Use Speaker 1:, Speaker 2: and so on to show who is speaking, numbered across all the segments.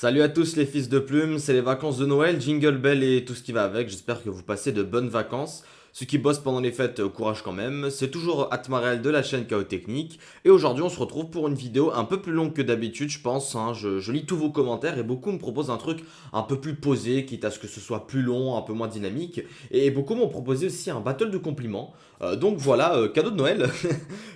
Speaker 1: Salut à tous les fils de plumes, c'est les vacances de Noël, Jingle Bell et tout ce qui va avec, j'espère que vous passez de bonnes vacances. Ceux qui bossent pendant les fêtes, courage quand même, c'est toujours Atmarel de la chaîne Chaos Technique, et aujourd'hui on se retrouve pour une vidéo un peu plus longue que d'habitude je pense, hein. Je lis tous vos commentaires et beaucoup me proposent un truc un peu plus posé, quitte à ce que ce soit plus long, un peu moins dynamique, et beaucoup m'ont proposé aussi un battle de compliments. Donc voilà, cadeau de Noël.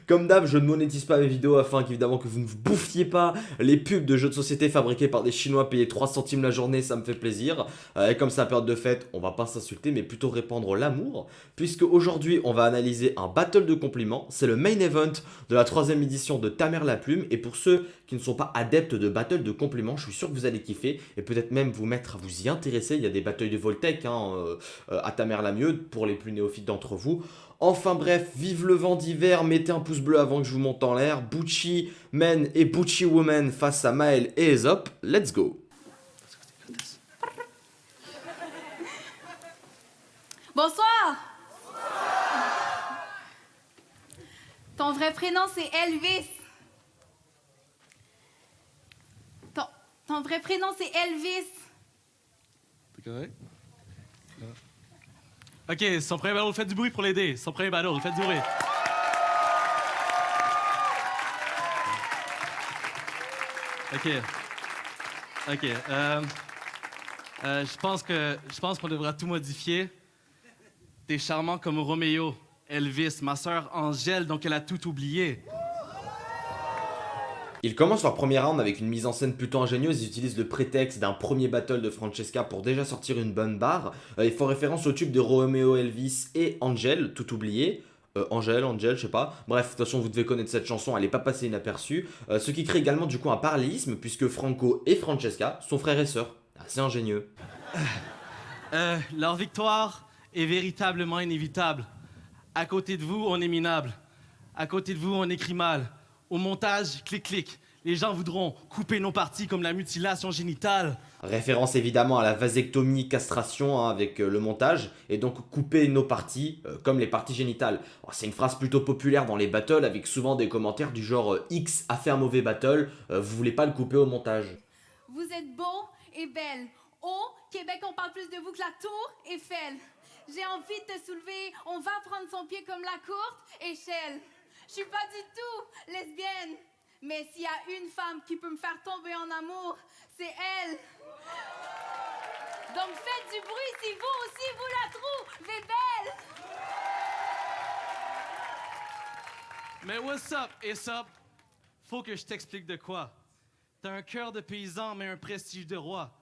Speaker 1: Comme d'hab, je ne monétise pas mes vidéos afin qu'évidemment que vous ne vous bouffiez pas les pubs de jeux de société fabriqués par des Chinois payés 3 centimes la journée, ça me fait plaisir. Et comme c'est la période de fête, on va pas s'insulter, mais plutôt répandre l'amour. Puisque aujourd'hui, on va analyser un battle de compliments. C'est le main event de la troisième édition de Ta mère la plume. Et pour ceux qui ne sont pas adeptes de battle de compliments, je suis sûr que vous allez kiffer. Et peut-être même vous mettre à vous y intéresser. Il y a des battles de Voltec à Ta mère la mieux pour les plus néophytes d'entre vous. Enfin bref, vive le vent d'hiver, mettez un pouce bleu avant que je vous monte en l'air. Bucci Men et Bucci Women face à Maël et Aesop, let's go.
Speaker 2: Bonsoir. Ton vrai prénom c'est Elvis. Ton vrai prénom c'est Elvis.
Speaker 3: T'es correct? OK, son premier battle, faites du bruit pour l'aider. Son premier battle, faites du bruit. OK. Je pense qu'on devra tout modifier. T'es charmant comme Roméo, Elvis, ma sœur Angèle, donc elle a tout oublié.
Speaker 1: Ils commencent leur premier round avec une mise en scène plutôt ingénieuse, ils utilisent le prétexte d'un premier battle de Francesca pour déjà sortir une bonne barre. Ils font référence au tube de Romeo Elvis et Angel, tout oublié. Angel, je sais pas. Bref, de toute façon, vous devez connaître cette chanson, elle est pas passée inaperçue. Ce qui crée également du coup un parallélisme, puisque Franco et Francesca sont frères et sœurs. Assez ingénieux.
Speaker 3: Leur victoire est véritablement inévitable. À côté de vous, on est minable. À côté de vous, on écrit mal. Au montage, clic-clic. Les gens voudront couper nos parties comme la mutilation génitale.
Speaker 1: Référence évidemment à la vasectomie, castration avec le montage, et donc couper nos parties comme les parties génitales. C'est une phrase plutôt populaire dans les battles avec souvent des commentaires du genre X a fait un mauvais battle, vous voulez pas le couper au montage.
Speaker 2: Vous êtes beau et belle. Au Québec, on parle plus de vous que la tour Eiffel. J'ai envie de te soulever. On va prendre son pied comme la courte échelle. Je suis pas du tout lesbienne. Mais s'il y a une femme qui peut me faire tomber en amour, c'est elle. Donc faites du bruit si vous aussi vous la trouvez belle.
Speaker 3: Mais what's up, Aesop? Faut que je t'explique de quoi. T'as un cœur de paysan, mais un prestige de roi.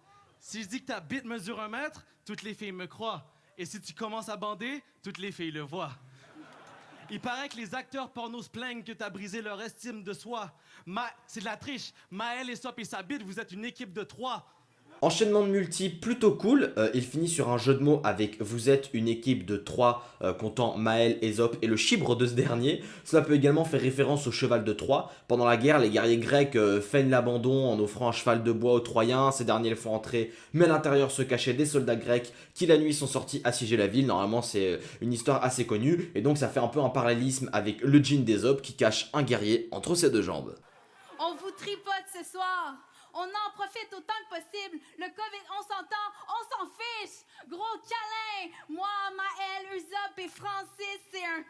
Speaker 3: Si je dis que ta bite mesure 1 mètre, toutes les filles me croient. Et si tu commences à bander, toutes les filles le voient. Il paraît que les acteurs porno se plaignent que t'as brisé leur estime de soi. C'est de la triche. Maël, Aesop et sa bite, vous êtes une équipe de 3.
Speaker 1: Enchaînement de multi plutôt cool, il finit sur un jeu de mots avec vous êtes une équipe de 3 comptant Maël, Aesop et le chibre de ce dernier. Cela peut également faire référence au cheval de Troie. Pendant la guerre, les guerriers grecs feignent l'abandon en offrant un cheval de bois aux Troyens. Ces derniers le font entrer, mais à l'intérieur se cachaient des soldats grecs qui la nuit sont sortis assiéger la ville. Normalement c'est une histoire assez connue et donc ça fait un peu un parallélisme avec le djinn d'Aesop qui cache un guerrier entre ses deux jambes.
Speaker 2: On vous tripote ce soir. On en profite autant que possible. Le COVID, on s'entend, on s'en fiche. Gros câlin. Moi, Maël, Aesop et Francis, c'est un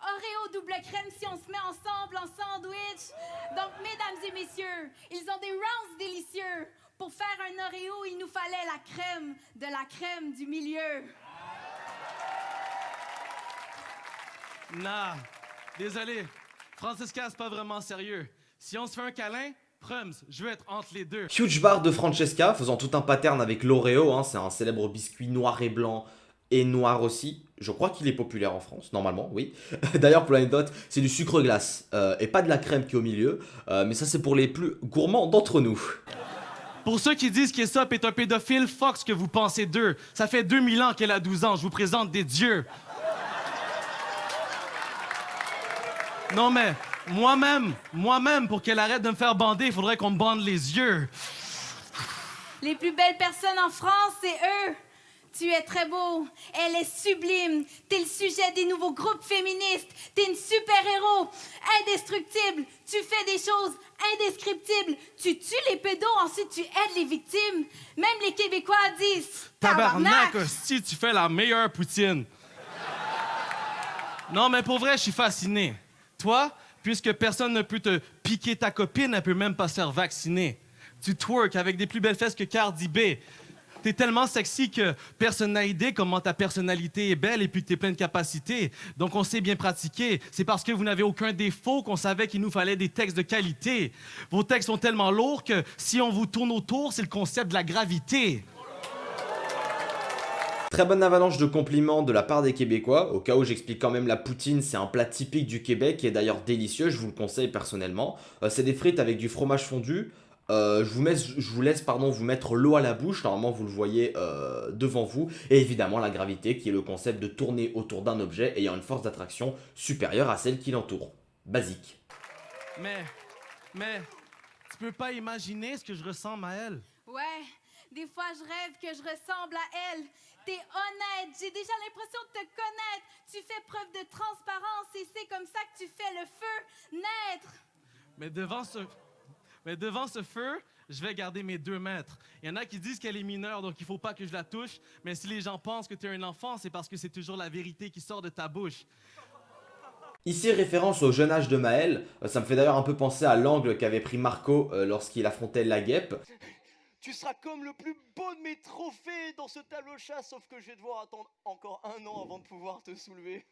Speaker 2: Oreo double crème si on se met ensemble en sandwich. Donc, mesdames et messieurs, ils ont des rounds délicieux. Pour faire un Oreo, il nous fallait la crème de la crème du milieu.
Speaker 3: Nah, désolé. Francisca, c'est pas vraiment sérieux. Si on se fait un câlin, Prums, je veux être entre les deux.
Speaker 1: Huge bar de Francesca, faisant tout un pattern avec l'Oreo, c'est un célèbre biscuit noir et blanc et noir aussi. Je crois qu'il est populaire en France, normalement, oui. D'ailleurs, pour l'anecdote, c'est du sucre glace et pas de la crème qui est au milieu. Mais ça, c'est pour les plus gourmands d'entre nous.
Speaker 3: Pour ceux qui disent qu'Aesop est un pédophile, fuck ce que vous pensez d'eux. Ça fait 2000 ans qu'elle a 12 ans, je vous présente des dieux. Non mais, moi-même, pour qu'elle arrête de me faire bander, il faudrait qu'on me bande les yeux.
Speaker 2: Les plus belles personnes en France, c'est eux. Tu es très beau, elle est sublime. T'es le sujet des nouveaux groupes féministes. T'es une super-héros, indestructible. Tu fais des choses indescriptibles. Tu tues les pédos, ensuite tu aides les victimes. Même les Québécois disent
Speaker 3: Tabarnak, si tu fais la meilleure poutine. Non, mais pour vrai, je suis fasciné. Toi, puisque personne ne peut te piquer ta copine, elle peut même pas se faire vacciner. Tu twerk avec des plus belles fesses que Cardi B. T'es tellement sexy que personne n'a idée comment ta personnalité est belle et puis que t'es plein de capacités. Donc on sait bien pratiquer. C'est parce que vous n'avez aucun défaut qu'on savait qu'il nous fallait des textes de qualité. Vos textes sont tellement lourds que si on vous tourne autour, c'est le concept de la gravité.
Speaker 1: Très bonne avalanche de compliments de la part des Québécois. Au cas où j'explique quand même, la poutine, c'est un plat typique du Québec qui est d'ailleurs délicieux, je vous le conseille personnellement. C'est des frites avec du fromage fondu. Je vous laisse vous mettre l'eau à la bouche, normalement vous le voyez devant vous, et évidemment la gravité qui est le concept de tourner autour d'un objet ayant une force d'attraction supérieure à celle qui l'entoure. Basique.
Speaker 3: Mais, tu peux pas imaginer ce que je ressens, Maëlle.
Speaker 2: Ouais, des fois je rêve que je ressemble à elle. T'es honnête, j'ai déjà l'impression de te connaître. Tu fais preuve de transparence et c'est comme ça que tu fais le feu naître.
Speaker 3: Mais devant ce feu, je vais garder mes 2 mètres. Il y en a qui disent qu'elle est mineure, donc il faut pas que je la touche. Mais si les gens pensent que tu es un enfant, c'est parce que c'est toujours la vérité qui sort de ta bouche.
Speaker 1: Ici, référence au jeune âge de Maël, ça me fait d'ailleurs un peu penser à l'angle qu'avait pris Marco lorsqu'il affrontait la guêpe.
Speaker 4: Tu seras comme le plus beau de mes trophées dans ce tableau chat, sauf que je vais devoir attendre encore 1 an avant de pouvoir te soulever.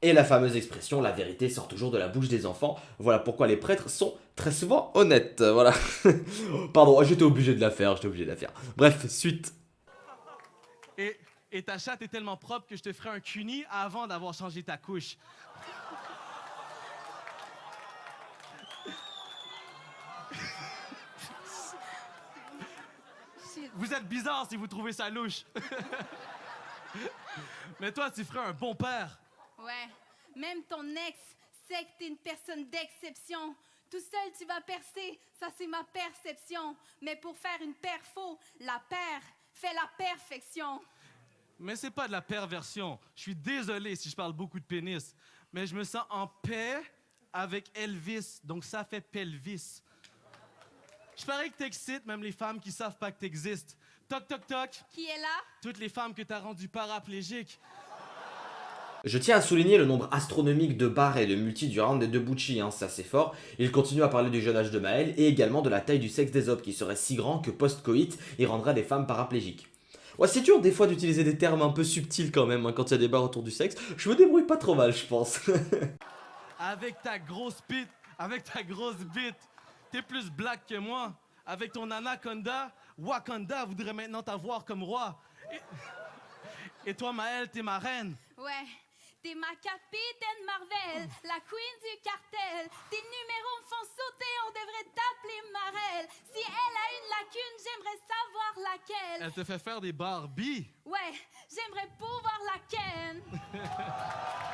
Speaker 1: Et la fameuse expression, la vérité sort toujours de la bouche des enfants. Voilà pourquoi les prêtres sont très souvent honnêtes. Voilà. Pardon, j'étais obligé de la faire, Bref, suite.
Speaker 3: Et ta chatte est tellement propre que je te ferai un cuni avant d'avoir changé ta couche. Vous êtes bizarre si vous trouvez ça louche. Mais toi, tu ferais un bon père.
Speaker 2: Ouais, même ton ex sait que t'es une personne d'exception. Tout seul, tu vas percer, ça c'est ma perception. Mais pour faire une perfo, la paire fait la perfection.
Speaker 3: Mais c'est pas de la perversion. Je suis désolé si je parle beaucoup de pénis. Mais je me sens en paix avec Elvis, donc ça fait pelvis. Je parie que t'excites même les femmes qui savent pas que t'existes. Toc, toc, toc.
Speaker 2: Qui est là?
Speaker 3: Toutes les femmes que t'as rendues paraplégiques.
Speaker 1: Je tiens à souligner le nombre astronomique de bars et de multi du round des 2 Bucci, c'est assez fort. Il continue à parler du jeune âge de Maël et également de la taille du sexe des hommes qui serait si grand que post-coït, il rendrait des femmes paraplégiques. Ouais, c'est dur des fois d'utiliser des termes un peu subtils quand même quand il y a des barres autour du sexe. Je me débrouille pas trop mal, je pense.
Speaker 3: Avec ta grosse bite, t'es plus black que moi. Avec ton anaconda, Wakanda voudrait maintenant t'avoir comme roi. Et toi, Maëlle, t'es ma reine.
Speaker 2: Ouais, t'es ma capitaine Marvel, la queen du cartel. Tes numéros me font sauter, on devrait t'appeler Marelle. Si elle a une lacune, j'aimerais savoir laquelle.
Speaker 3: Elle te fait faire des Barbie.
Speaker 2: Ouais, j'aimerais pouvoir la ken.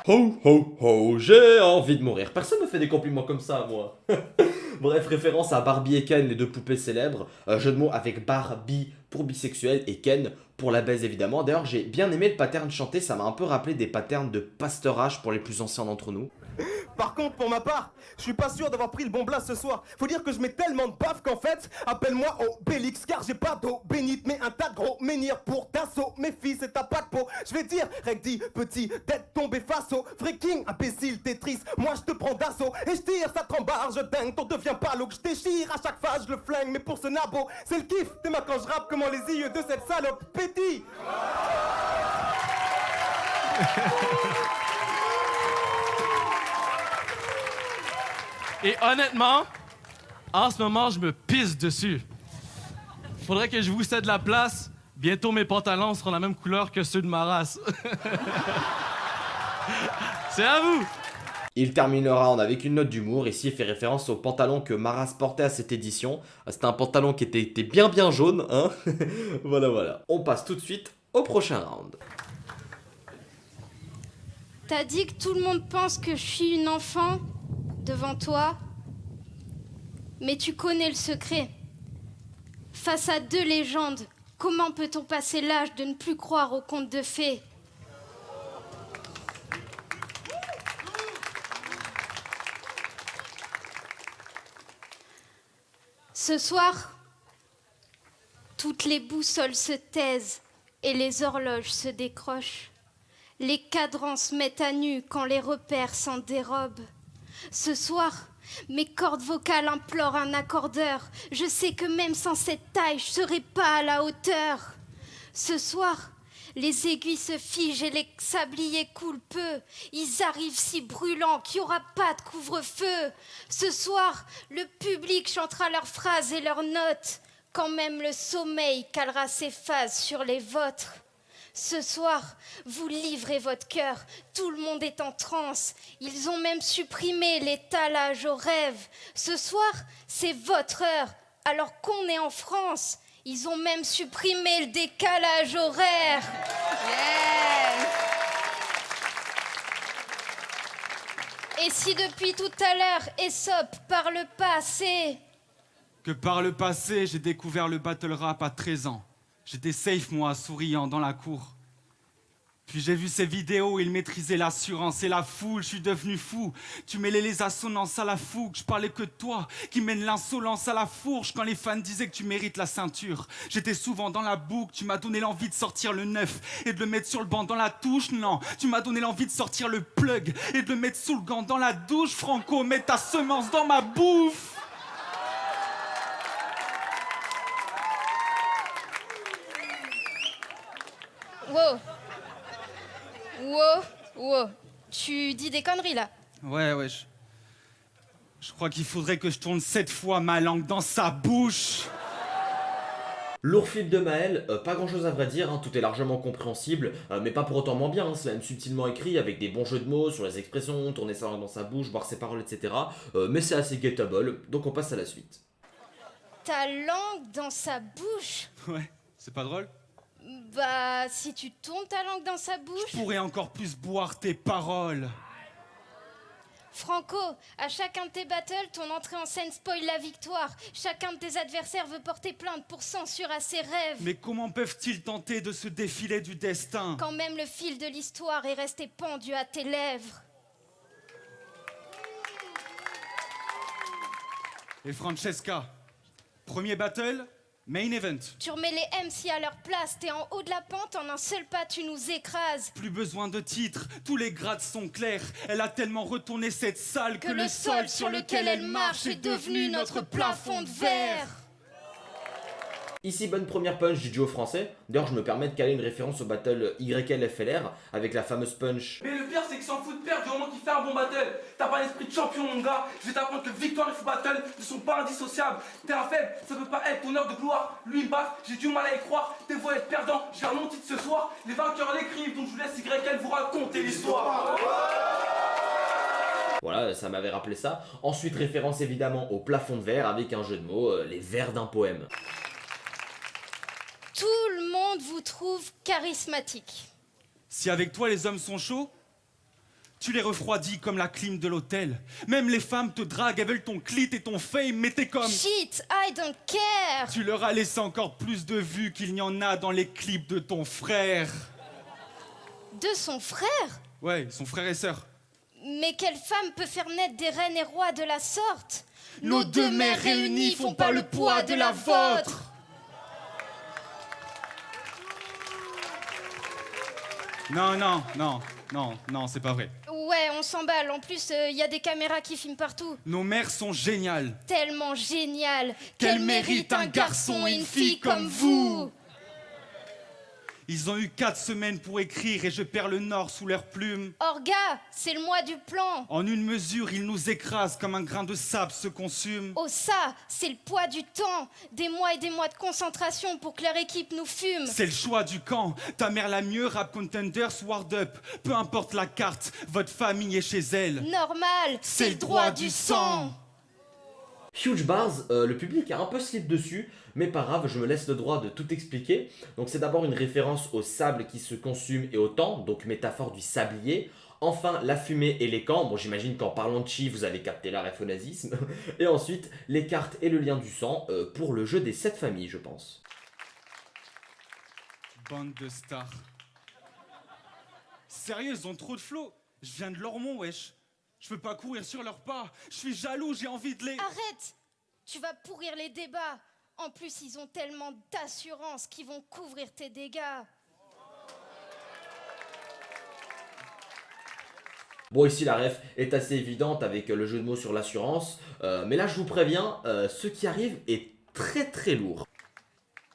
Speaker 1: Ho ho ho, j'ai envie de mourir. Personne me fait des compliments comme ça, moi. Bref, référence à Barbie et Ken, les 2 poupées célèbres. Jeu de mots avec Barbie pour bisexuel et Ken pour la baise évidemment. D'ailleurs, j'ai bien aimé le pattern chanté, ça m'a un peu rappelé des patterns de pasteurage pour les plus anciens d'entre nous.
Speaker 5: Par contre, pour ma part, je suis pas sûr d'avoir pris le bon blast ce soir. Faut dire que je mets tellement de baf qu'en fait, appelle-moi Obélix, car j'ai pas d'eau bénite, mais un tas de gros menhirs pour d'assaut. Mes fils, c'est ta pas de peau. Je vais dire, Regdi, petit, tête tombée face au freaking imbécile Tetris. Moi, je te prends d'assaut et je tire, ça trembarge dingue. T'en deviens pas l'eau que je déchire. À chaque fois, je le flingue, mais pour ce nabo, c'est le kiff. T'es ma quand je rappe, comment les yeux de cette salope pétillent.
Speaker 3: Et honnêtement, en ce moment, je me pisse dessus. Faudrait que je vous cède la place. Bientôt, mes pantalons seront la même couleur que ceux de ma race. C'est à vous!
Speaker 1: Il terminera avec une note d'humour. Ici, il fait référence au pantalon que Maras portait à cette édition. C'était un pantalon qui était bien jaune, hein. Voilà. On passe tout de suite au prochain round.
Speaker 6: T'as dit que tout le monde pense que je suis une enfant devant toi, mais tu connais le secret. Face à 2 légendes, Comment peut-on passer l'âge de ne plus croire aux contes de fées? Ce soir, toutes les boussoles se taisent et les horloges se décrochent. Les cadrans se mettent à nu quand les repères s'en dérobent. Ce soir, mes cordes vocales implorent un accordeur. Je sais que même sans cette taille, je serai pas à la hauteur. Ce soir, les aiguilles se figent et les sabliers coulent peu. Ils arrivent si brûlants qu'il n'y aura pas de couvre-feu. Ce soir, le public chantera leurs phrases et leurs notes, quand même le sommeil calera ses phases sur les vôtres. Ce soir, vous livrez votre cœur, tout le monde est en transe. Ils ont même supprimé l'étalage aux rêves. Ce soir, c'est votre heure, alors qu'on est en France. Ils ont même supprimé le décalage horaire. Yeah. Et si depuis tout à l'heure, Aesop parle pas assez,
Speaker 7: Que par le passé, j'ai découvert le battle rap à 13 ans. J'étais safe, moi, souriant dans la cour. Puis j'ai vu ces vidéos où il maîtrisait l'assurance et la foule, je suis devenu fou. Tu mêlais les assonances à la fougue, je parlais que de toi, qui mène l'insolence à la fourche quand les fans disaient que tu mérites la ceinture. J'étais souvent dans la boucle, tu m'as donné l'envie de sortir le 9 et de le mettre sur le banc dans la touche, non. Tu m'as donné l'envie de sortir le plug et de le mettre sous le gant dans la douche, Franco, mets ta semence dans ma bouffe.
Speaker 6: wow. Wow, wow. Tu dis des conneries là.
Speaker 7: Ouais, je crois qu'il faudrait que je tourne 7 fois ma langue dans sa bouche.
Speaker 1: Lourd flip de Maël, pas grand chose à vrai dire, hein, tout est largement compréhensible, mais pas pour autant moins bien, hein, c'est même subtilement écrit avec des bons jeux de mots sur les expressions, tourner sa langue dans sa bouche, boire ses paroles, etc. Mais c'est assez gettable, donc on passe à la suite.
Speaker 6: Ta langue dans sa bouche?
Speaker 7: Ouais, c'est pas drôle?
Speaker 6: Bah, si tu tournes ta langue dans sa bouche...
Speaker 7: Je pourrais encore plus boire tes paroles.
Speaker 6: Franco, à chacun de tes battles, ton entrée en scène spoil la victoire. Chacun de tes adversaires veut porter plainte pour censure à ses rêves.
Speaker 7: Mais comment peuvent-ils tenter de se défiler du destin?
Speaker 6: Quand même le fil de l'histoire est resté pendu à tes lèvres.
Speaker 7: Et Francesca, premier battle, main event.
Speaker 6: Tu remets les MC à leur place, t'es en haut de la pente, en un seul pas tu nous écrases.
Speaker 7: Plus besoin de titres, tous les grades sont clairs. Elle a tellement retourné cette salle
Speaker 6: Que le sol sur lequel elle marche est devenu notre plafond de verre.
Speaker 1: Ici, bonne première punch du duo français. D'ailleurs, je me permets de caler une référence au battle YLFLR avec la fameuse punch.
Speaker 8: Mais le pire, c'est qu'il s'en fout de perdre du moment qu'il fait un bon battle. T'as pas l'esprit de champion, mon gars. Je vais t'apprendre que victoire et full battle ne sont pas indissociables. T'es un faible, ça peut pas être ton heure de gloire. Lui, il me bat, j'ai du mal à y croire. T'es voix être perdant, je garde mon titre ce soir. Les vainqueurs l'écrivent, donc je vous laisse YL vous raconter l'histoire.
Speaker 1: Voilà, ça m'avait rappelé ça. Ensuite, référence évidemment au plafond de verre avec un jeu de mots, les vers d'un poème.
Speaker 6: Tout le monde vous trouve charismatique.
Speaker 7: Si avec toi les hommes sont chauds, tu les refroidis comme la clim de l'hôtel. Même les femmes te draguent, elles veulent ton clit et ton fame, mais t'es comme...
Speaker 6: Shit, I don't care.
Speaker 7: Tu leur as laissé encore plus de vues qu'il n'y en a dans les clips de ton frère.
Speaker 6: De son frère?
Speaker 7: Ouais, son frère et sœur.
Speaker 6: Mais quelle femme peut faire naître des reines et rois de la sorte?
Speaker 7: Nos deux mères réunies font pas le poids de la vôtre. Non, c'est pas vrai.
Speaker 6: Ouais, on s'emballe. En plus, y a des caméras qui filment partout.
Speaker 7: Nos mères sont géniales.
Speaker 6: Tellement génial.
Speaker 7: Qu'elles méritent un garçon et une fille comme vous. Ils ont eu 4 semaines pour écrire et je perds le nord sous leurs plumes.
Speaker 6: Orga, c'est le mois du plan.
Speaker 7: En une mesure, ils nous écrasent comme un grain de sable se consume.
Speaker 6: Oh ça, c'est le poids du temps. Des mois et des mois de concentration pour que leur équipe nous fume.
Speaker 7: C'est le choix du camp. Ta mère la mieux, Rap Contenders, Word Up. Peu importe la carte, votre famille est chez elle.
Speaker 6: Normal, c'est le droit du sang.
Speaker 1: Huge bars, le public a un peu slip dessus, mais pas grave, je me laisse le droit de tout expliquer. Donc c'est d'abord une référence au sable qui se consume et au temps, donc métaphore du sablier. Enfin, la fumée et les camps, bon j'imagine qu'en parlant de chi, vous avez capté la ref au nazisme. Et ensuite, les cartes et le lien du sang pour le jeu des 7 familles, je pense.
Speaker 7: Bande de stars. Sérieux, ils ont trop de flow. Je viens de Lormont, wesh. Je peux pas courir sur leurs pas. Je suis jaloux, j'ai envie de les...
Speaker 6: Arrête! Tu vas pourrir les débats. En plus, ils ont tellement d'assurance qu'ils vont couvrir tes dégâts.
Speaker 1: Bon, ici la ref est assez évidente avec le jeu de mots sur l'assurance, mais là je vous préviens, ce qui arrive est très très lourd.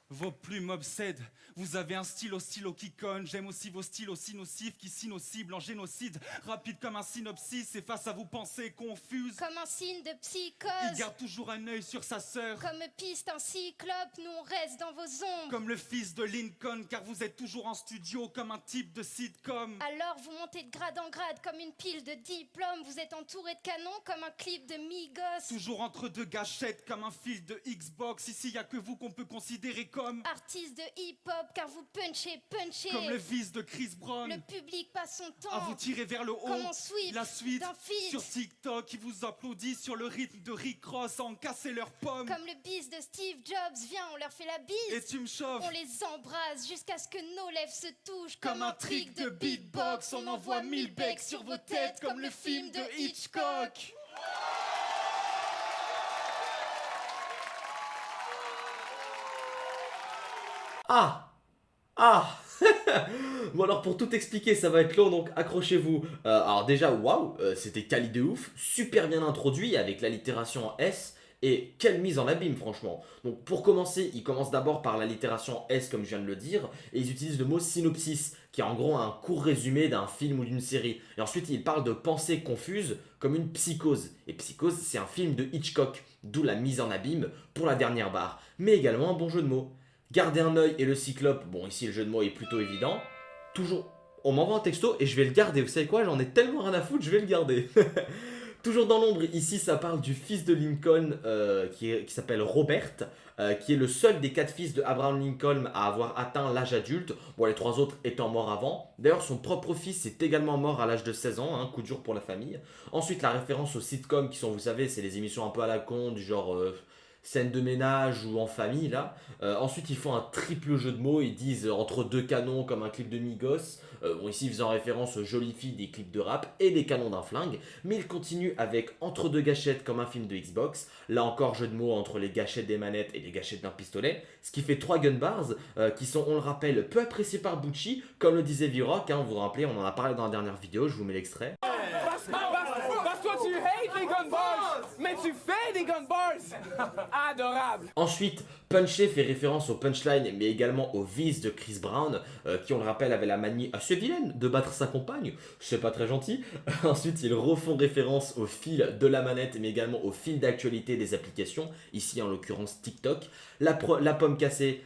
Speaker 7: Vos plumes m'obsèdent. Vous avez un stylo qui conne. J'aime aussi vos styles aussi nocifs qui signent nos cibles en génocide. Rapide comme un synopsis et face à vos pensées confuses.
Speaker 6: Comme un signe de
Speaker 7: Il
Speaker 6: psychose.
Speaker 7: garde toujours un œil sur sa sœur.
Speaker 6: Comme piste un cyclope, nous on reste dans vos ombres.
Speaker 7: Comme le fils de Lincoln, car vous êtes toujours en studio comme un type de sitcom.
Speaker 6: Alors vous montez de grade en grade comme une pile de diplômes. Vous êtes entouré de canons comme un clip de Migos.
Speaker 7: Toujours entre deux gâchettes comme un fil de Xbox. Ici y a que vous qu'on peut considérer comme
Speaker 6: Artiste de hip-hop car vous punchez.
Speaker 7: comme le fils de Chris Brown.
Speaker 6: Le public passe son temps
Speaker 7: À vous tirer vers le haut.
Speaker 6: comme on sweep
Speaker 7: La suite
Speaker 6: d'un feat.
Speaker 7: sur TikTok, qui vous applaudit sur le rythme de Rick Ross à en casser leurs pommes.
Speaker 6: Comme le bis de Steve Jobs. Viens, on leur fait la bise.
Speaker 7: Et tu me chauffes
Speaker 6: On les embrasse jusqu'à ce que nos lèvres se touchent.
Speaker 7: comme un trick de beatbox. On envoie 1000 becs sur vos têtes comme le film de Hitchcock.
Speaker 1: Ah! Ah! Bon alors pour tout expliquer ça va être long donc accrochez-vous. Alors déjà waouh, c'était quali de ouf, super bien introduit avec l'allitération en S et quelle mise en abîme franchement. Donc pour commencer, ils commencent d'abord par l'allitération en S comme je viens de le dire et ils utilisent le mot synopsis qui est en gros un court résumé d'un film ou d'une série. Et ensuite ils parlent de pensée confuse comme une psychose. Et psychose c'est un film de Hitchcock, d'où la mise en abîme pour la dernière barre. Mais également un bon jeu de mots. Garder un œil et le cyclope, bon ici le jeu de mots est plutôt évident. Toujours, on m'envoie un texto et je vais le garder, vous savez quoi, j'en ai tellement rien à foutre, je vais le garder. Toujours dans l'ombre, ici ça parle du fils de Lincoln qui s'appelle Robert, qui est le seul des 4 fils de Abraham Lincoln à avoir atteint l'âge adulte, bon les 3 autres étant morts avant. D'ailleurs son propre fils est également mort à l'âge de 16 ans, coup dur pour la famille. Ensuite la référence aux sitcoms qui sont, vous savez, c'est les émissions un peu à la con, du genre... scène de ménage ou en famille là. Ensuite ils font un triple jeu de mots, ils disent entre deux canons comme un clip de Migos. Bon ici ils font référence aux jolies filles des clips de rap et des canons d'un flingue. Mais ils continuent avec entre deux gâchettes comme un film de Xbox. Là encore jeu de mots entre les gâchettes des manettes et les gâchettes d'un pistolet. Ce qui fait 3 gun bars qui sont, on le rappelle, peu appréciés par Bucci. Comme le disait V-Rock, vous vous rappelez, on en a parlé dans la dernière vidéo, je vous mets l'extrait.
Speaker 9: Parce que toi tu hates les gun bars, mais tu fais des gun bars. Adorable.
Speaker 1: Ensuite, Punché fait référence au punchline, mais également au vice de Chris Brown, qui on le rappelle avait la manie assez vilaine de battre sa compagne, c'est pas très gentil. Ensuite, ils refont référence au fil de la manette, mais également au fil d'actualité des applications, ici en l'occurrence TikTok. La pomme cassée,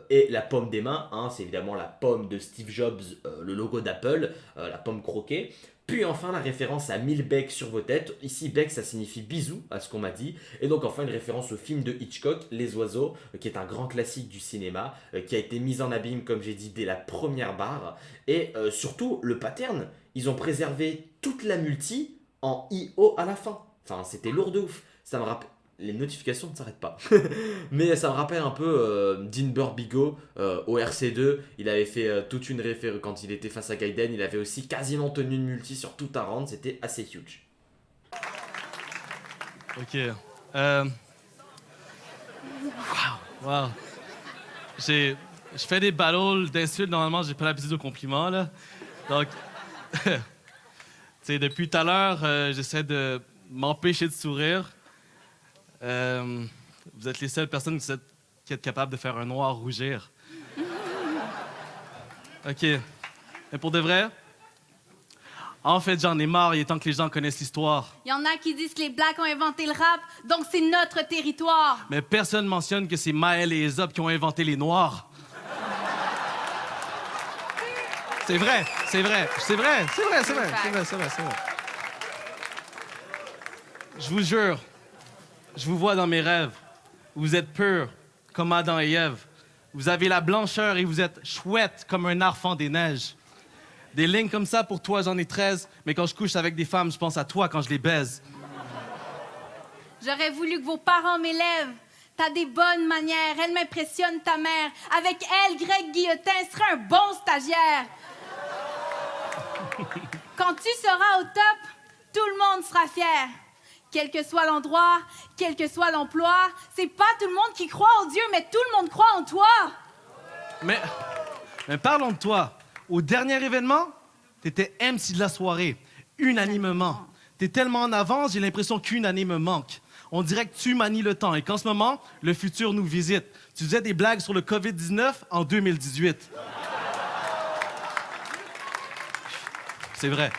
Speaker 1: et la pomme des mains, c'est évidemment la pomme de Steve Jobs, le logo d'Apple, la pomme croquée. Puis enfin la référence à 1000 becs sur vos têtes, ici bec ça signifie bisous à ce qu'on m'a dit, et donc enfin une référence au film de Hitchcock, Les Oiseaux, qui est un grand classique du cinéma, qui a été mis en abîme comme j'ai dit dès la première barre, et surtout le pattern, ils ont préservé toute la multi en IO à la fin, enfin c'était lourd de ouf, ça me rappelle... Les notifications ne s'arrêtent pas. Mais ça me rappelle un peu Dean Burbigo au RC2. Il avait fait toute une référence quand il était face à Gaiden. Il avait aussi quasiment tenu une multi sur tout un round. C'était assez huge.
Speaker 3: Ok. Wow. Je fais des battles d'insultes. Normalement, j'ai pas l'habitude de compliments, là. Donc, tu sais, depuis tout à l'heure, j'essaie de m'empêcher de sourire. Vous êtes les seules personnes qui êtes capables de faire un noir rougir. OK. Mais pour de vrai, en fait, j'en ai marre. Il est temps que les gens connaissent l'histoire.
Speaker 2: Il y en a qui disent que les Blacks ont inventé le rap, donc c'est notre territoire.
Speaker 3: Mais personne mentionne que c'est Maël et Aesop qui ont inventé les Noirs. C'est vrai. Je vous jure, je vous vois dans mes rêves. Vous êtes purs, comme Adam et Ève. Vous avez la blancheur et vous êtes chouette comme un enfant des neiges. Des lignes comme ça, pour toi, j'en ai 13, mais quand je couche avec des femmes, je pense à toi quand je les baise.
Speaker 2: J'aurais voulu que vos parents m'élèvent, T'as des bonnes manières, elle m'impressionne ta mère. Avec elle, Greg Guillotin serait un bon stagiaire. Quand tu seras au top, tout le monde sera fier. Quel que soit l'endroit, quel que soit l'emploi, c'est pas tout le monde qui croit en Dieu, mais tout le monde croit en toi.
Speaker 3: Mais parlons de toi. Au dernier événement, t'étais MC de la soirée, unanimement. T'es tellement en avance, j'ai l'impression qu'une année me manque. On dirait que tu manies le temps et qu'en ce moment, le futur nous visite. Tu faisais des blagues sur le COVID-19 en 2018. C'est vrai.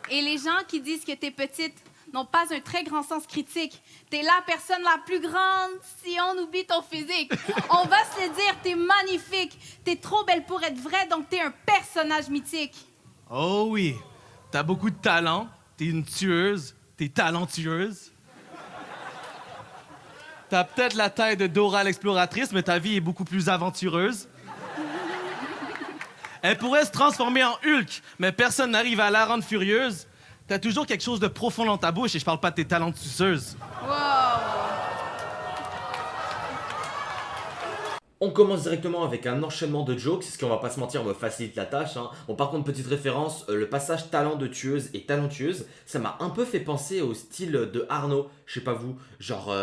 Speaker 2: Et les gens qui disent que t'es petite n'ont pas un très grand sens critique. T'es la personne la plus grande si on oublie ton physique. On va se le dire, t'es magnifique. T'es trop belle pour être vraie, donc t'es un personnage mythique.
Speaker 3: Oh oui, t'as beaucoup de talent, t'es une tueuse, t'es talentueuse. T'as peut-être la taille de Dora l'exploratrice, mais ta vie est beaucoup plus aventureuse. Elle pourrait se transformer en Hulk, mais personne n'arrive à la rendre furieuse. T'as toujours quelque chose de profond dans ta bouche et je parle pas de tes talents de suceuse.
Speaker 1: On commence directement avec un enchaînement de jokes, ce qui, on va pas se mentir, me facilite la tâche. Hein. Bon, par contre, petite référence, le passage talent de tueuse et talentueuse, ça m'a un peu fait penser au style de Arnaud, je sais pas vous, genre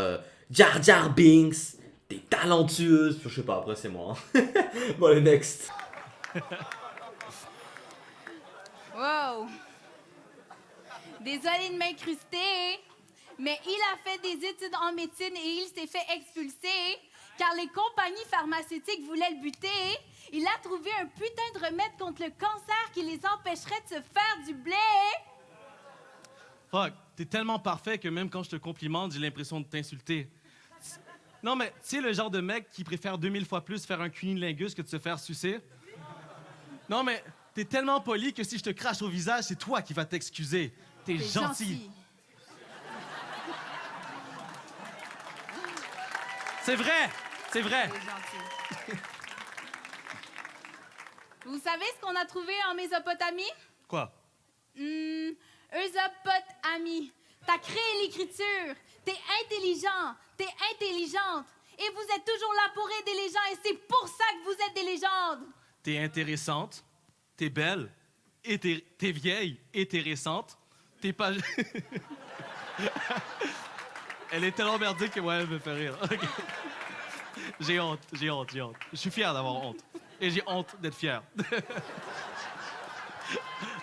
Speaker 1: Jar Jar Binks, t'es talentueuse, je sais pas, après c'est moi. Hein. Bon, le next.
Speaker 2: Wow! Désolé de m'incruster, mais il a fait des études en médecine et il s'est fait expulser car les compagnies pharmaceutiques voulaient le buter. Il a trouvé un putain de remède contre le cancer qui les empêcherait de se faire du blé.
Speaker 3: Fuck, t'es tellement parfait que même quand je te complimente, j'ai l'impression de t'insulter. Non, mais tu sais le genre de mec qui préfère 2000 fois plus faire un cunilingus que de se faire sucer? Non, mais t'es tellement poli que si je te crache au visage, c'est toi qui vas t'excuser. T'es gentil. C'est vrai, c'est vrai.
Speaker 2: Vous savez ce qu'on a trouvé en Mésopotamie?
Speaker 3: Quoi?
Speaker 2: Eusopotamie. T'as créé l'écriture. T'es intelligent. T'es intelligente. Et vous êtes toujours là pour aider les gens et c'est pour ça que vous êtes des légendes.
Speaker 3: T'es intéressante, t'es belle, et t'es vieille, et t'es récente. T'es pas... Elle est tellement merdique que moi, elle me fait rire. Okay. J'ai honte. Je suis fier d'avoir honte. Et j'ai honte d'être fier.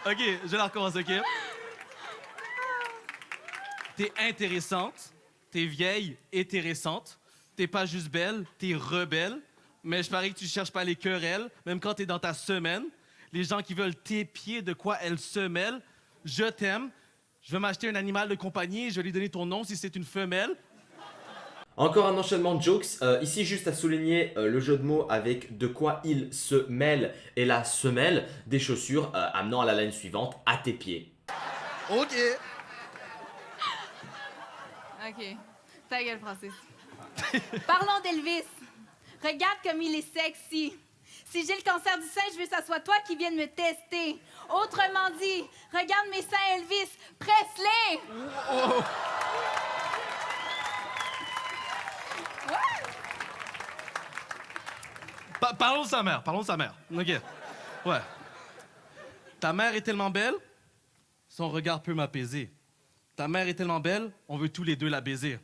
Speaker 3: OK, je vais la recommencer, OK? T'es intéressante, t'es vieille et t'es récente. T'es pas juste belle, t'es rebelle. Mais je parie que tu cherches pas les querelles, même quand t'es dans ta semaine. Les gens qui veulent t'épier de quoi elles se mêlent. Je t'aime. Je vais m'acheter un animal de compagnie et je vais lui donner ton nom si c'est une femelle.
Speaker 1: Encore un enchaînement de jokes. Ici, juste à souligner le jeu de mots avec de quoi il se mêle et la semelle des chaussures, amenant à la ligne suivante, à tes pieds.
Speaker 3: OK.
Speaker 2: OK. Ta gueule, Francis. Parlons d'Elvis. Regarde comme il est sexy. Si j'ai le cancer du sein, je veux que ça soit toi qui viennes me tester. Autrement dit, regarde mes seins, Elvis Presley.
Speaker 3: Oh. Parlons de sa mère. OK. Ouais. Ta mère est tellement belle, son regard peut m'apaiser. Ta mère est tellement belle, on veut tous les deux la baiser.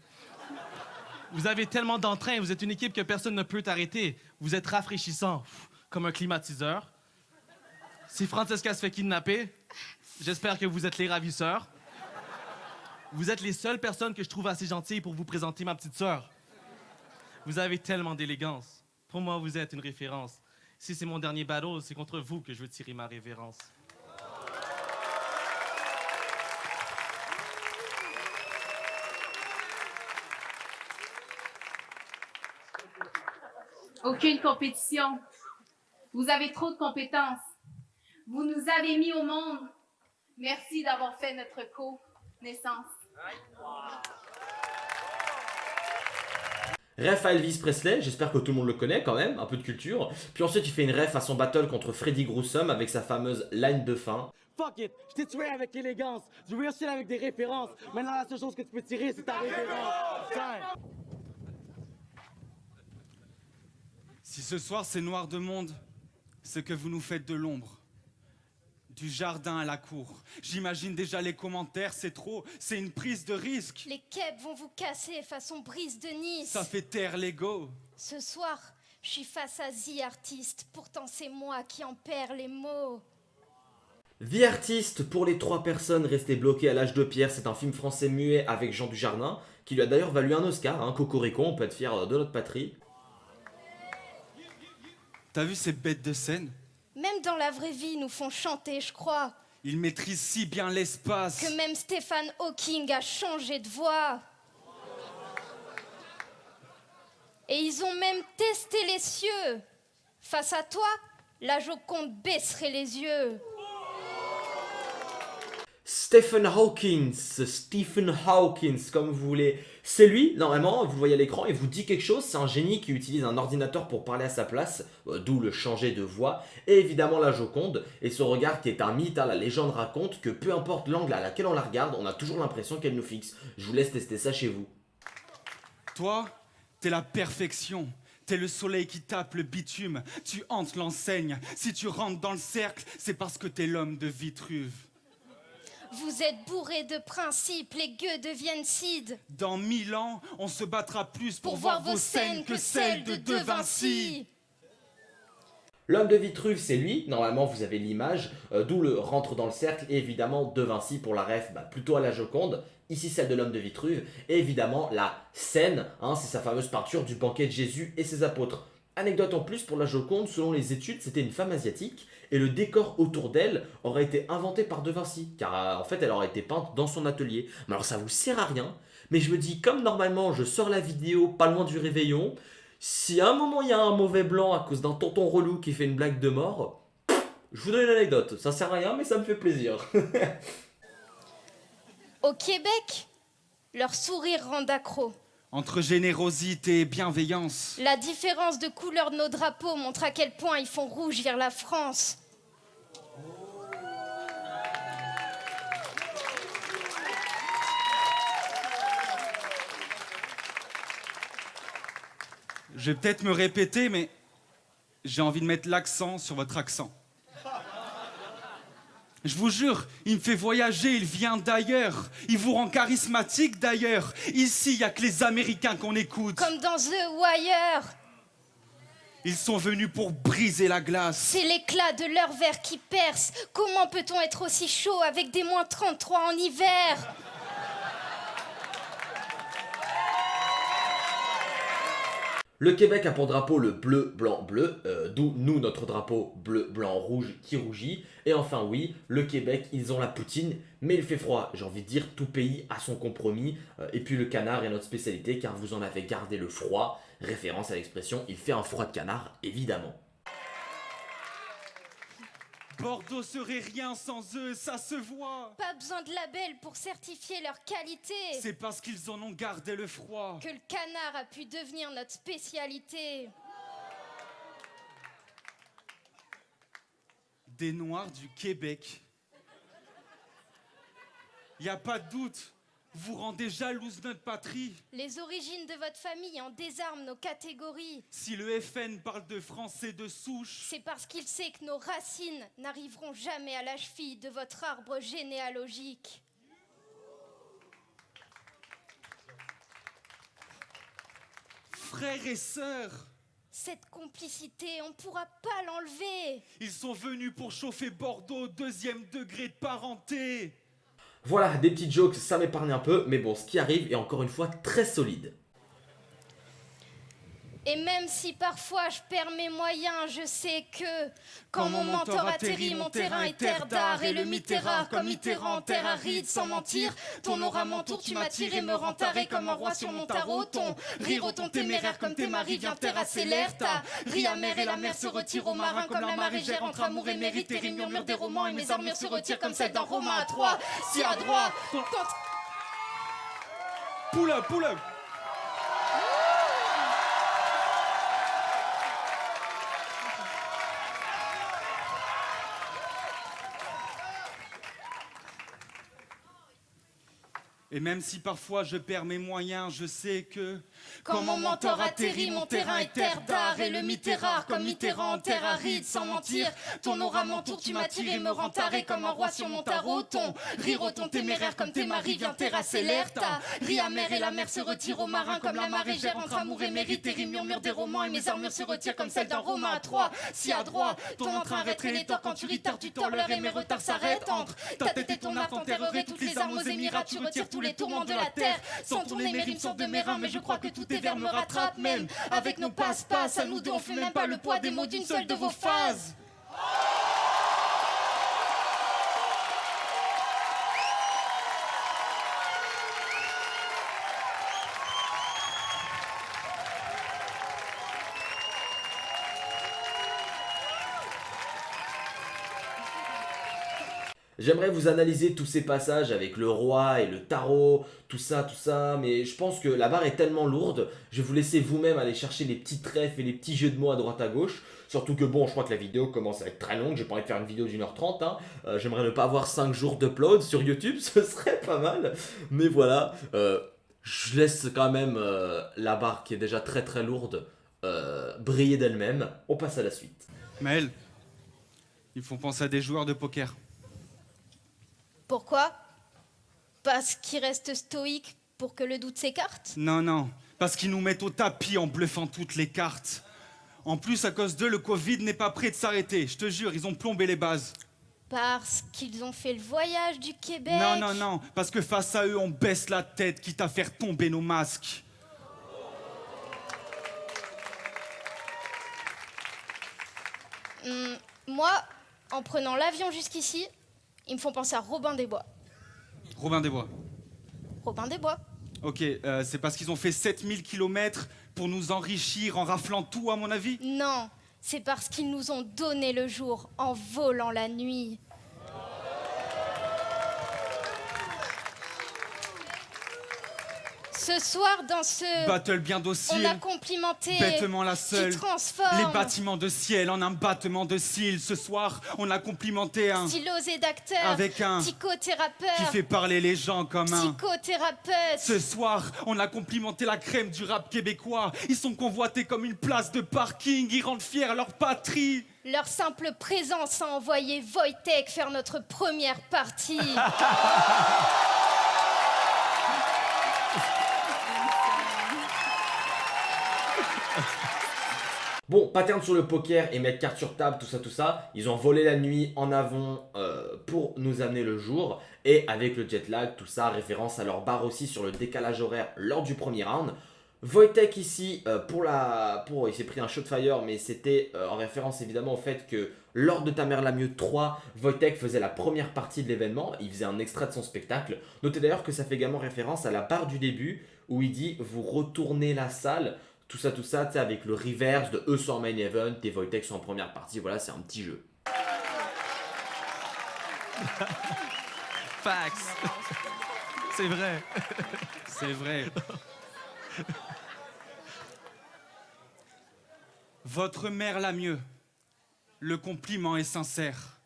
Speaker 3: Vous avez tellement d'entrain, vous êtes une équipe que personne ne peut arrêter. Vous êtes rafraîchissant, comme un climatiseur. Si Francesca se fait kidnapper, j'espère que vous êtes les ravisseurs. Vous êtes les seules personnes que je trouve assez gentilles pour vous présenter ma petite sœur. Vous avez tellement d'élégance. Pour moi, vous êtes une référence. Si c'est mon dernier battle, c'est contre vous que je veux tirer ma révérence.
Speaker 2: Aucune compétition. Vous avez trop de compétences. Vous nous avez mis au monde. Merci d'avoir fait notre co-naissance.
Speaker 1: Ref à Elvis Presley, j'espère que tout le monde le connaît quand même, un peu de culture. Puis ensuite il fait une ref à son battle contre Freddy Gruesome avec sa fameuse line de fin.
Speaker 10: Fuck it, je t'ai tué avec élégance, du real shit avec des références. Maintenant la seule chose que tu peux tirer c'est ta référence.
Speaker 7: Si ce soir c'est noir de monde, c'est que vous nous faites de l'ombre. Du jardin à la cour. J'imagine déjà les commentaires, c'est trop, c'est une prise de risque.
Speaker 6: Les kebs vont vous casser façon brise de Nice.
Speaker 7: Ça fait taire l'ego.
Speaker 6: Ce soir, je suis face à The Artist, pourtant c'est moi qui en perds les mots.
Speaker 1: The Artist, pour les 3 personnes restées bloquées à l'âge de pierre, c'est un film français muet avec Jean Dujardin, qui lui a d'ailleurs valu un Oscar, hein, Cocorico, on peut être fier de notre patrie.
Speaker 7: T'as vu ces bêtes de scène?
Speaker 6: Même dans la vraie vie, ils nous font chanter, je crois.
Speaker 7: Ils maîtrisent si bien l'espace.
Speaker 6: Que même Stephen Hawking a changé de voix. Et ils ont même testé les cieux. Face à toi, la Joconde baisserait les yeux.
Speaker 1: Stephen Hawkins, comme vous voulez. C'est lui, normalement, vous le voyez à l'écran, il vous dit quelque chose, c'est un génie qui utilise un ordinateur pour parler à sa place, d'où le changer de voix, et évidemment la Joconde, et ce regard qui est un mythe, hein, la légende raconte que peu importe l'angle à laquelle on la regarde, on a toujours l'impression qu'elle nous fixe. Je vous laisse tester ça chez vous.
Speaker 7: Toi, t'es la perfection. T'es le soleil qui tape le bitume. Tu hantes l'enseigne. Si tu rentres dans le cercle, c'est parce que t'es l'homme de Vitruve.
Speaker 6: Vous êtes bourrés de principes, les gueux deviennent cides.
Speaker 7: Dans 1000 ans, on se battra plus pour voir vos scènes que celles de De Vinci.
Speaker 1: L'homme de Vitruve, c'est lui, normalement vous avez l'image, d'où le rentre dans le cercle, et évidemment De Vinci pour la ref, plutôt à la Joconde, ici celle de l'homme de Vitruve, et évidemment la scène, hein, c'est sa fameuse peinture du banquet de Jésus et ses apôtres. Anecdote en plus pour la Joconde, selon les études, c'était une femme asiatique, et le décor autour d'elle aurait été inventé par De Vinci, car en fait elle aurait été peinte dans son atelier. Mais alors ça vous sert à rien, mais je me dis, comme normalement je sors la vidéo pas loin du réveillon, si à un moment il y a un mauvais blanc à cause d'un tonton relou qui fait une blague de mort, je vous donne une anecdote, ça sert à rien mais ça me fait plaisir.
Speaker 6: Au Québec, leur sourire rend accro.
Speaker 7: Entre générosité et bienveillance.
Speaker 6: La différence de couleur de nos drapeaux montre à quel point ils font rougir la France.
Speaker 7: Je vais peut-être me répéter, mais j'ai envie de mettre l'accent sur votre accent. Je vous jure, il me fait voyager, il vient d'ailleurs. Il vous rend charismatique d'ailleurs. Ici, il n'y a que les Américains qu'on écoute.
Speaker 6: Comme dans The Wire.
Speaker 7: Ils sont venus pour briser la glace.
Speaker 6: C'est l'éclat de leur verre qui perce. Comment peut-on être aussi chaud avec des moins 33 en hiver ?
Speaker 1: Le Québec a pour drapeau le bleu, blanc, bleu, d'où nous notre drapeau bleu, blanc, rouge qui rougit. Et enfin oui, le Québec, ils ont la poutine, mais il fait froid. J'ai envie de dire, tout pays a son compromis. Et puis le canard est notre spécialité car vous en avez gardé le froid. Référence à l'expression, il fait un froid de canard, évidemment.
Speaker 7: Bordeaux serait rien sans eux, ça se voit.
Speaker 6: Pas besoin de label pour certifier leur qualité.
Speaker 7: C'est parce qu'ils en ont gardé le froid
Speaker 6: que le canard a pu devenir notre spécialité.
Speaker 7: Des Noirs du Québec. Y a pas de doute, vous rendez jalouse notre patrie.
Speaker 6: Les origines de votre famille en désarment nos catégories.
Speaker 7: Si le FN parle de français de souche,
Speaker 6: c'est parce qu'il sait que nos racines n'arriveront jamais à la cheville de votre arbre généalogique.
Speaker 7: Frères et sœurs,
Speaker 6: cette complicité, on pourra pas l'enlever.
Speaker 7: Ils sont venus pour chauffer Bordeaux, 2e degré de parenté.
Speaker 1: Voilà, des petites jokes, ça m'épargne un peu, mais bon, ce qui arrive est encore une fois très solide.
Speaker 6: Et même si parfois je perds mes moyens, je sais que quand mon mentor atterrit, mon terrain est terre d'art et le mythe est rare comme Mitterrand, terre aride sans mentir. Ton aura m'entoure, tu m'attires et me rends taré comme un roi sur mon tarot. Ton rire au ton téméraire comme tes maris vient terrasser l'air. Ta rie amère et la mer se retire au marin comme la marée gère entre amour et mérite. Tes rimes murmurent des romans et mes armures se retirent comme celles d'un romain à Troie. Si à droite,
Speaker 7: pull up, pull up. Et même si parfois je perds mes moyens, je sais que
Speaker 6: Quand mon mentor atterrit, mon terrain est terre d'art. Et le mythe est rare, comme Mitterrand en terre aride. Sans mentir, ton aura m'entoure, tu m'attires et me rends taré comme un roi sur mon tarot. Ton rire au ton téméraire comme tes maris vient terrasser l'air. Ta rie amère et la mer se retire au marin comme la marée gère entre amour et mérite. Tes rimes murmurent des romans et mes armures se retirent comme celles d'un romain à Troie. Si à droit, ton entrain arrêterait les torts quand tu retardes, tu tords l'heure et mes retards s'arrêtent. Entre ta tête et ton art t'enterrerait toutes les armes aux émirats. Tu retires tous les tourments de la terre. Sans tourner mes rimes sortent de mes reins, mais je crois que tous tes vers me rattrapent. Même avec nos passe-passe, à nous deux on fait même pas le poids des mots d'une seule de vos phases.
Speaker 1: J'aimerais vous analyser tous ces passages avec le roi et le tarot, tout ça, mais je pense que la barre est tellement lourde, je vais vous laisser vous-même aller chercher les petits trèfles et les petits jeux de mots à droite à gauche. Surtout que bon, je crois que la vidéo commence à être très longue, j'ai pas envie de faire une vidéo d'1h30, hein. J'aimerais ne pas avoir 5 jours d'upload sur YouTube, ce serait pas mal. Mais voilà, je laisse quand même la barre qui est déjà très très lourde briller d'elle-même. On passe à la suite.
Speaker 7: Maël, ils font penser à des joueurs de poker.
Speaker 6: Pourquoi? Parce qu'ils restent stoïques pour que le doute s'écarte?
Speaker 7: Non, parce qu'ils nous mettent au tapis en bluffant toutes les cartes. En plus, à cause d'eux, le Covid n'est pas prêt de s'arrêter. Je te jure, ils ont plombé les bases.
Speaker 6: Parce qu'ils ont fait le voyage du Québec?
Speaker 7: Non, parce que face à eux, on baisse la tête, quitte à faire tomber nos masques.
Speaker 6: Moi, en prenant l'avion jusqu'ici, ils me font penser à Robin des Bois.
Speaker 7: Robin des Bois.
Speaker 6: Robin des Bois.
Speaker 7: Ok, c'est parce qu'ils ont fait 7000 km pour nous enrichir en raflant tout, à mon avis?
Speaker 6: Non, c'est parce qu'ils nous ont donné le jour en volant la nuit. Ce soir, dans ce
Speaker 7: battle bien
Speaker 6: on
Speaker 7: docile,
Speaker 6: a complimenté
Speaker 7: bêtement la seule,
Speaker 6: qui transforme
Speaker 7: les bâtiments de ciel en un battement de cils. Ce soir, on a complimenté un
Speaker 6: stylosé d'acteur
Speaker 7: avec un
Speaker 6: psychothérapeute
Speaker 7: qui fait parler les gens comme un.
Speaker 6: psychothérapeute.
Speaker 7: Ce soir, on a complimenté la crème du rap québécois. Ils sont convoités comme une place de parking. Ils rendent fiers leur patrie.
Speaker 6: Leur simple présence a envoyé Wojtek faire notre première partie.
Speaker 1: Bon, pattern sur le poker et mettre carte sur table, tout ça, ils ont volé la nuit en avant pour nous amener le jour. Et avec le jet lag, tout ça, référence à leur barre aussi sur le décalage horaire lors du premier round. Wojtek ici, il s'est pris un shot fire, mais c'était en référence évidemment au fait que lors de Ta mère la mieux 3, Wojtek faisait la première partie de l'événement, il faisait un extrait de son spectacle. Notez d'ailleurs que ça fait également référence à la barre du début où il dit « vous retournez la salle ». Tout ça, tu sais, avec le reverse de eux sont en main event et Wojtek sont en première partie. Voilà, c'est un petit jeu.
Speaker 3: Facts. C'est vrai.
Speaker 7: C'est vrai. Votre mère la mieux. Le compliment est sincère.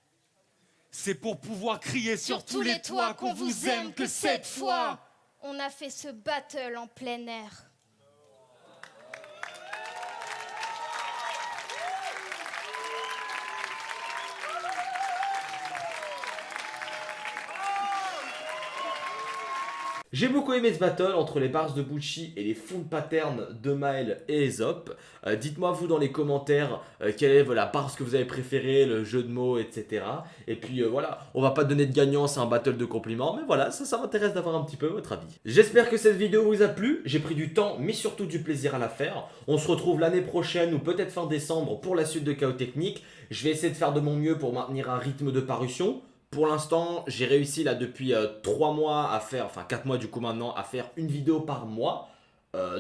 Speaker 7: C'est pour pouvoir crier sur tous les toits qu'on vous aime que cette fois.
Speaker 6: On a fait ce battle en plein air.
Speaker 1: J'ai beaucoup aimé ce battle entre les bars de Bucci et les fonds de pattern de Maël et Aesop. Dites-moi vous dans les commentaires quelle est la barre que vous avez préférée, le jeu de mots, etc. Et puis voilà, on va pas donner de gagnant, c'est un battle de compliments, mais voilà, ça m'intéresse d'avoir un petit peu votre avis. J'espère que cette vidéo vous a plu, j'ai pris du temps, mais surtout du plaisir à la faire. On se retrouve l'année prochaine ou peut-être fin décembre pour la suite de Chaos Technique. Je vais essayer de faire de mon mieux pour maintenir un rythme de parution. Pour l'instant, j'ai réussi là depuis 3 mois à faire, enfin 4 mois du coup maintenant, à faire une vidéo par mois.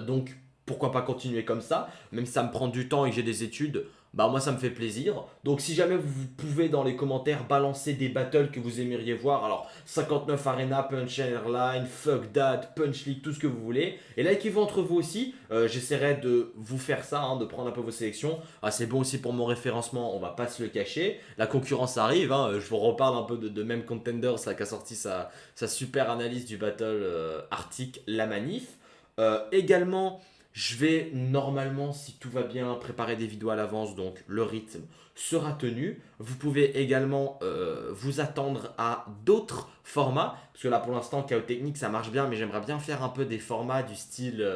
Speaker 1: Donc pourquoi pas continuer comme ça, même si ça me prend du temps et que j'ai des études, bah moi ça me fait plaisir. Donc si jamais vous pouvez dans les commentaires balancer des battles que vous aimeriez voir, alors 59 Arena, Punch Airline, Fuck That, Punch League, tout ce que vous voulez. Et likez-vous entre vous aussi, j'essaierai de vous faire ça, hein, de prendre un peu vos sélections. Ah, c'est bon aussi pour mon référencement, on va pas se le cacher. La concurrence arrive, hein, je vous reparle un peu de Même Contenders là, qui a sorti sa super analyse du battle Arctic La Manif. Également... Je vais normalement, si tout va bien, préparer des vidéos à l'avance, donc le rythme sera tenu. Vous pouvez également vous attendre à d'autres formats, parce que là pour l'instant, Chaos Technique ça marche bien, mais j'aimerais bien faire un peu des formats du style...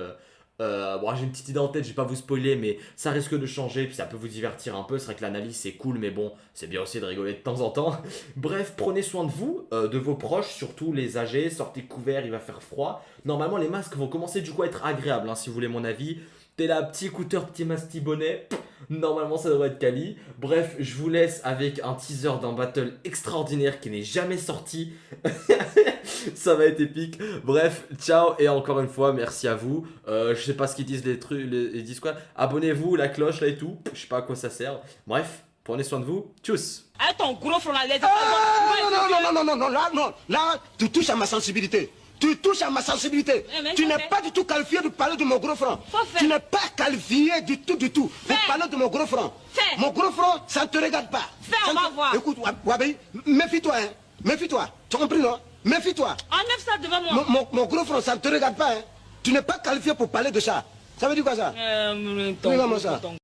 Speaker 1: bon, j'ai une petite idée en tête, je vais pas vous spoiler, mais ça risque de changer, puis ça peut vous divertir un peu. C'est vrai que l'analyse c'est cool, mais bon, c'est bien aussi de rigoler de temps en temps. Bref, prenez soin de vous, de vos proches, surtout les âgés, sortez couverts, il va faire froid. Normalement, les masques vont commencer du coup à être agréables, hein, si vous voulez mon avis. T'es là, petit écouteur, petit masque, petit bonnet. Normalement, ça devrait être quali. Bref, je vous laisse avec un teaser d'un battle extraordinaire qui n'est jamais sorti. Ça va être épique. Bref, ciao et encore une fois, merci à vous. Je sais pas ce qu'ils disent les trucs, ils disent quoi. Abonnez-vous, la cloche là et tout. Je sais pas à quoi ça sert. Bref, prenez soin de vous. Tchuss.
Speaker 10: Ah, ton gros front là, là, tu touches à ma sensibilité. Tu touches à ma sensibilité. Tu n'es pas du tout qualifié de parler de mon gros front. Tu n'es pas qualifié du tout. Pour parler de mon gros front. Mon gros front, ça ne te regarde pas.
Speaker 11: On va voir.
Speaker 10: Écoute, Wabi, méfie-toi, hein. Méfie-toi. Tu as compris, non? Méfie-toi.
Speaker 11: Enlève ça devant moi.
Speaker 10: Mon gros front, ça ne te regarde pas, hein. Tu n'es pas qualifié pour parler de ça. Ça veut dire quoi ça?
Speaker 11: Ton